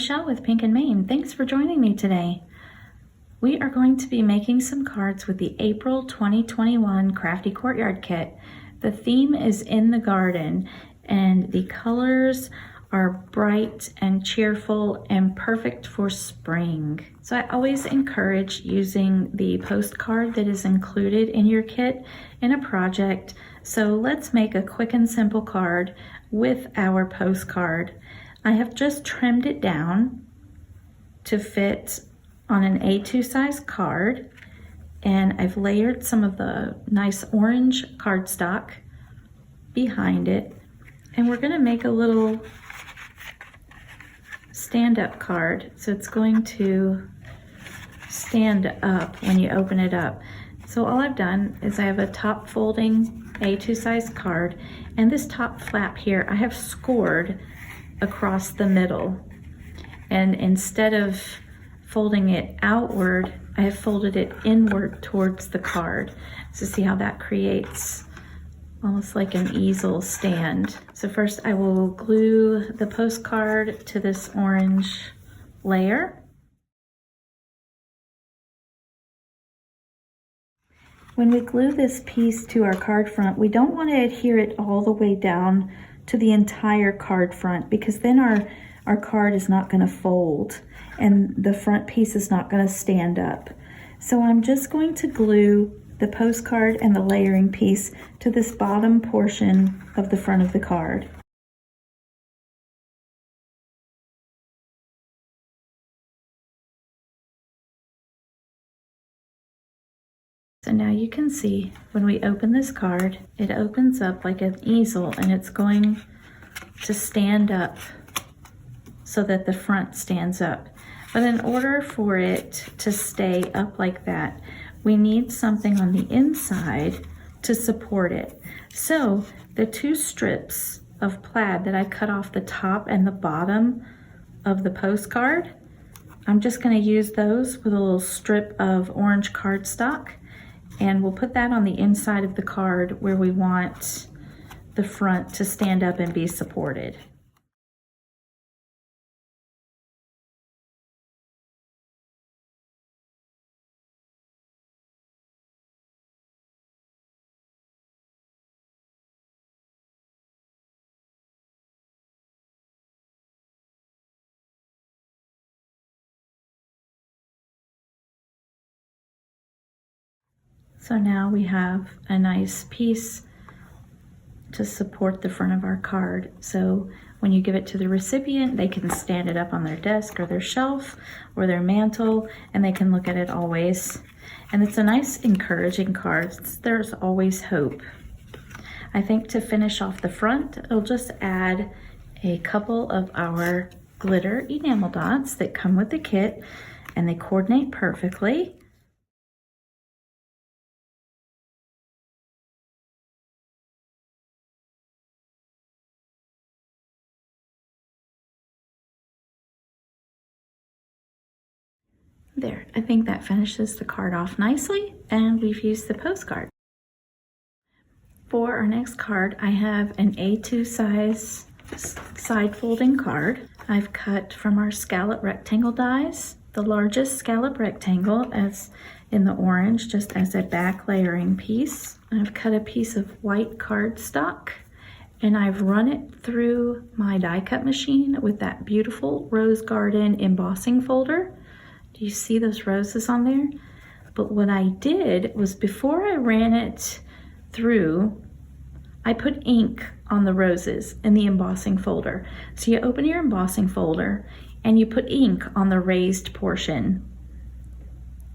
Michelle with Pink and Main. Thanks for joining me today. We are going to be making some cards with the April 2021 Crafty Courtyard Kit. The theme is in the garden and the colors are bright and cheerful and perfect for spring. So I always encourage using the postcard that is included in your kit in a project. So let's make a quick and simple card with our postcard. I have just trimmed it down to fit on an A2 size card, and I've layered some of the nice orange cardstock behind it, and we're going to make a little stand-up card, so it's going to stand up when you open it up. So all I've done is I have a top folding A2 size card, and this top flap here I have scored across the middle, and instead of folding it outward, I have folded it inward towards the card. So see how that creates almost like an easel stand. So first I will glue the postcard to this orange layer. When we glue this piece to our card front, we don't want to adhere it all the way down to the entire card front, because then our card is not going to fold and the front piece is not going to stand up. So I'm just going to glue the postcard and the layering piece to this bottom portion of the front of the card. So now you can see when we open this card, it opens up like an easel, and it's going to stand up so that the front stands up. But in order for it to stay up like that, we need something on the inside to support it. So the two strips of plaid that I cut off the top and the bottom of the postcard, I'm just going to use those with a little strip of orange cardstock, and we'll put that on the inside of the card where we want the front to stand up and be supported. So now we have a nice piece to support the front of our card. So when you give it to the recipient, they can stand it up on their desk or their shelf or their mantle, and they can look at it always. And it's a nice encouraging card. There's always hope. I think to finish off the front, I'll just add a couple of our glitter enamel dots that come with the kit, and they coordinate perfectly. There, I think that finishes the card off nicely, and we've used the postcard. For our next card, I have an A2 size side folding card. I've cut from our scallop rectangle dies, the largest scallop rectangle as in the orange, just as a back layering piece. I've cut a piece of white cardstock, and I've run it through my die cut machine with that beautiful Rose Garden embossing folder. Do you see those roses on there? But what I did was, before I ran it through, I put ink on the roses in the embossing folder. So you open your embossing folder and you put ink on the raised portion,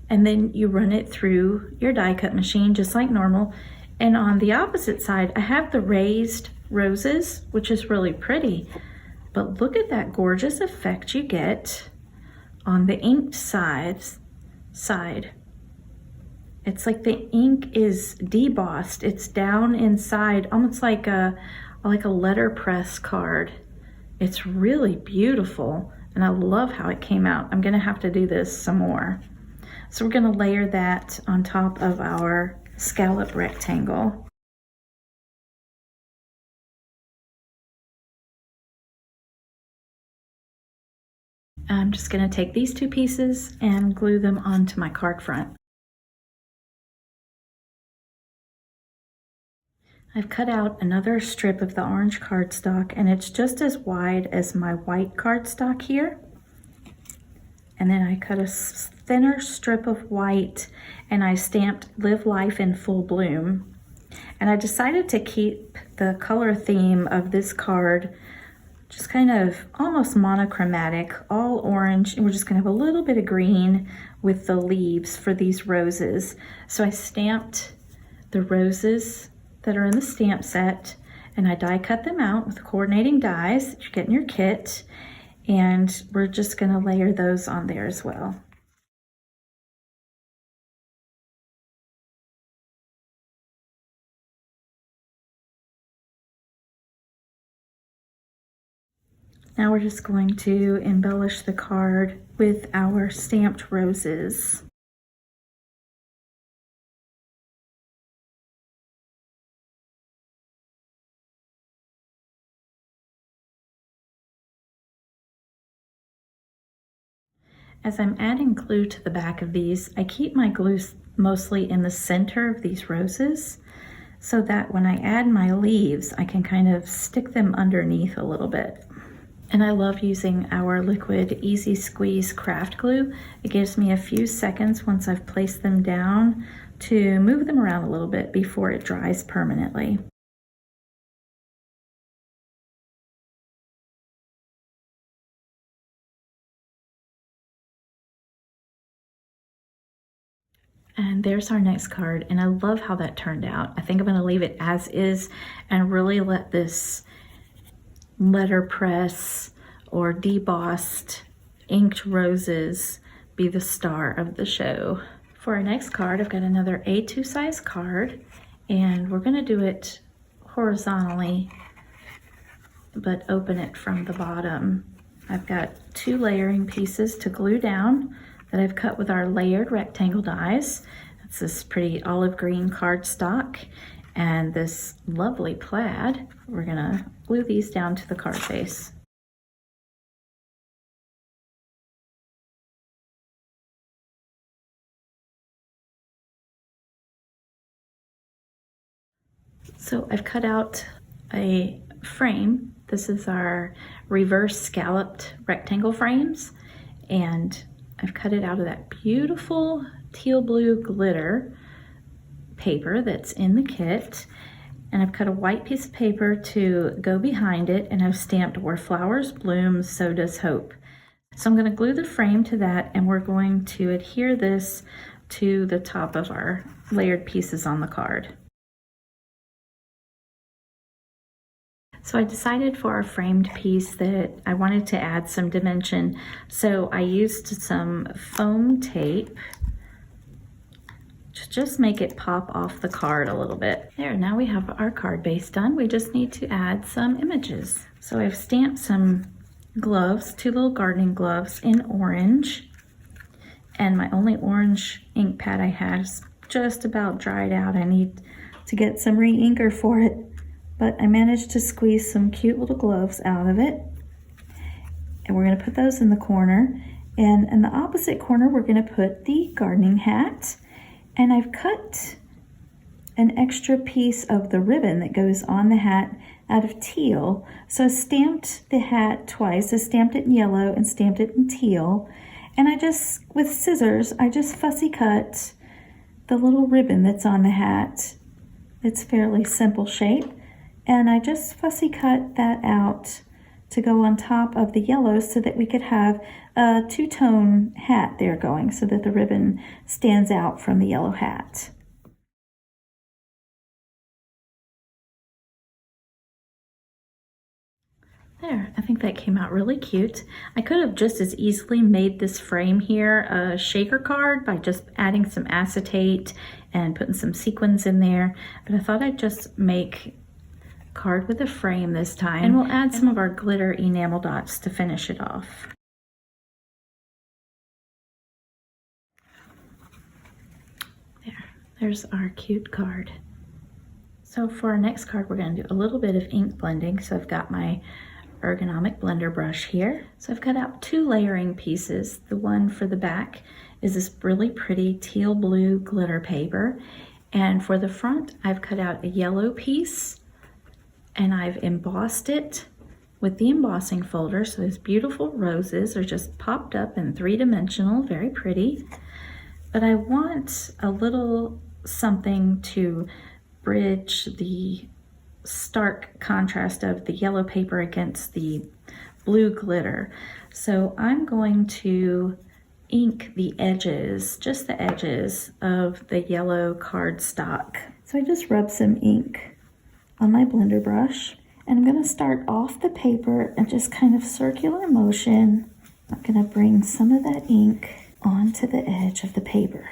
and then you run it through your die cut machine just like normal. And on the opposite side, I have the raised roses, which is really pretty, but look at that gorgeous effect you get on the inked side. It's like the ink is debossed. It's down inside, almost like a letterpress card. It's really beautiful, and I love how it came out. I'm gonna have to do this some more. So we're gonna layer that on top of our scallop rectangle. I'm just going to take these two pieces and glue them onto my card front. I've cut out another strip of the orange cardstock, and it's just as wide as my white cardstock here. And then I cut a thinner strip of white and I stamped Live Life in Full Bloom. And I decided to keep the color theme of this card just kind of almost monochromatic, all orange, and we're just gonna have a little bit of green with the leaves for these roses. So I stamped the roses that are in the stamp set, and I die cut them out with coordinating dies that you get in your kit, and we're just gonna layer those on there as well. Now we're just going to embellish the card with our stamped roses. As I'm adding glue to the back of these, I keep my glue mostly in the center of these roses so that when I add my leaves, I can kind of stick them underneath a little bit. And I love using our liquid Easy Squeeze craft glue. It gives me a few seconds once I've placed them down to move them around a little bit before it dries permanently. And there's our next card, and I love how that turned out. I think I'm gonna leave it as is and really let this letterpress or debossed inked roses be the star of the show. For our next card, I've got another A2 size card, and we're gonna do it horizontally, but open it from the bottom. I've got 2 layering pieces to glue down that I've cut with our layered rectangle dies. It's this pretty olive green cardstock and this lovely plaid. We're gonna glue these down to the card base. So I've cut out a frame. This is our reverse scalloped rectangle frames, and I've cut it out of that beautiful teal blue glitter paper that's in the kit, and I've cut a white piece of paper to go behind it, and I've stamped Where Flowers Bloom, So Does Hope. So I'm going to glue the frame to that, and we're going to adhere this to the top of our layered pieces on the card. So I decided for our framed piece that I wanted to add some dimension. So I used some foam tape to just make it pop off the card a little bit. There, now we have our card base done. We just need to add some images. So I've stamped some gloves, 2 little gardening gloves in orange. And my only orange ink pad I had is just about dried out. I need to get some re-inker for it. But I managed to squeeze some cute little gloves out of it. And we're gonna put those in the corner. And in the opposite corner, we're gonna put the gardening hat. And I've cut an extra piece of the ribbon that goes on the hat out of teal. So I stamped the hat twice. I stamped it in yellow and stamped it in teal. And I just, with scissors, I just fussy cut the little ribbon that's on the hat. It's fairly simple shape. And I just fussy cut that out to go on top of the yellow so that we could have a 2-tone hat there going so that the ribbon stands out from the yellow hat. There, I think that came out really cute. I could have just as easily made this frame here a shaker card by just adding some acetate and putting some sequins in there, but I thought I'd just make card with a frame this time, and we'll add some of our glitter enamel dots to finish it off. There's our cute card. So for our next card, we're going to do a little bit of ink blending. So I've got my ergonomic blender brush here. So I've cut out 2 layering pieces. The one for the back is this really pretty teal blue glitter paper. And for the front, I've cut out a yellow piece and I've embossed it with the embossing folder. So those beautiful roses are just popped up in 3-dimensional, very pretty. But I want a little something to bridge the stark contrast of the yellow paper against the blue glitter. So I'm going to ink the edges, just the edges of the yellow cardstock. So I just rub some ink on my blender brush, and I'm going to start off the paper and just kind of circular motion. I'm going to bring some of that ink onto the edge of the paper.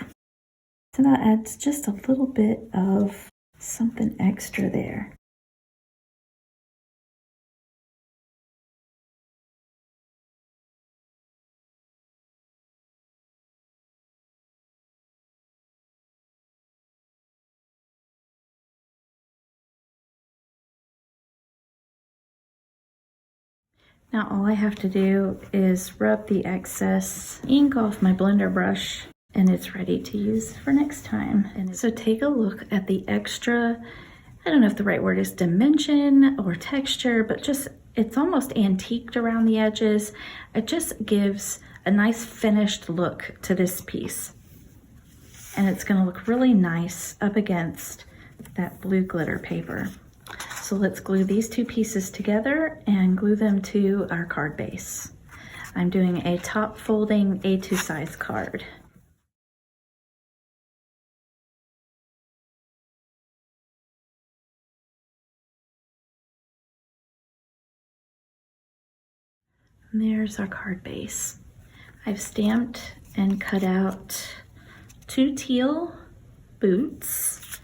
So that adds just a little bit of something extra there. Now all I have to do is rub the excess ink off my blender brush and it's ready to use for next time. And so take a look at the extra, I don't know if the right word is dimension or texture, but just it's almost antiqued around the edges. It just gives a nice finished look to this piece. And it's gonna look really nice up against that blue glitter paper. So let's glue these 2 pieces together and glue them to our card base. I'm doing a top folding A2 size card. And there's our card base. I've stamped and cut out 2 teal boots,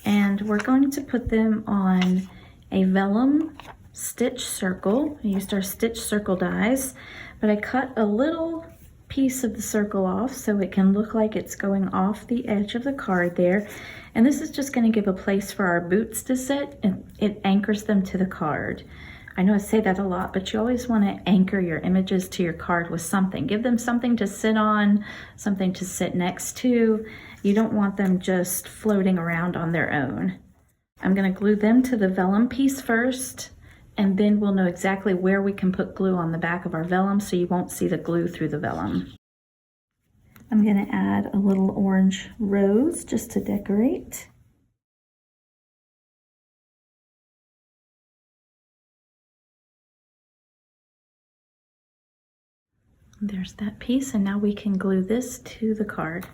and we're going to put them on a vellum stitch circle. I used our stitch circle dies, but I cut a little piece of the circle off so it can look like it's going off the edge of the card there. And this is just going to give a place for our boots to sit, and it anchors them to the card. I know I say that a lot, but you always want to anchor your images to your card with something. Give them something to sit on, something to sit next to. You don't want them just floating around on their own. I'm going to glue them to the vellum piece first, and then we'll know exactly where we can put glue on the back of our vellum so you won't see the glue through the vellum. I'm going to add a little orange rose just to decorate. There's that piece, and now we can glue this to the card.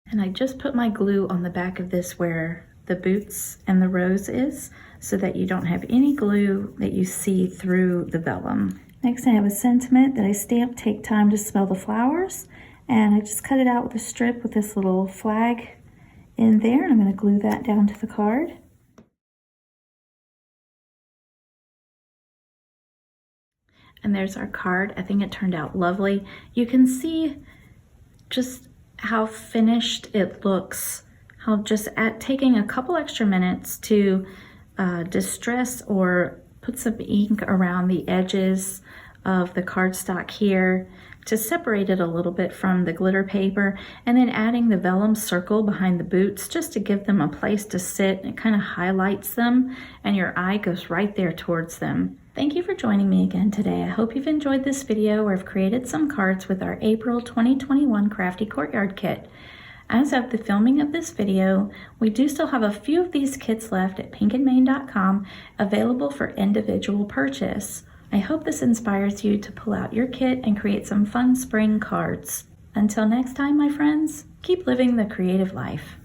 And I just put my glue on the back of this where the boots and the rose is, so that you don't have any glue that you see through the vellum. Next I have a sentiment that I stamped, "Take time to smell the flowers," and I just cut it out with a strip with this little flag in there, and I'm going to glue that down to the card. And there's our card. I think it turned out lovely. You can see just how finished it looks, how just taking a couple extra minutes to distress or put some ink around the edges of the cardstock here to separate it a little bit from the glitter paper, and then adding the vellum circle behind the boots just to give them a place to sit. It kind of highlights them and your eye goes right there towards them. Thank you for joining me again today. I hope you've enjoyed this video where I've created some cards with our April 2021 Crafty Courtyard kit. As of the filming of this video, we do still have a few of these kits left at pinkandmane.com available for individual purchase. I hope this inspires you to pull out your kit and create some fun spring cards. Until next time, my friends, keep living the creative life.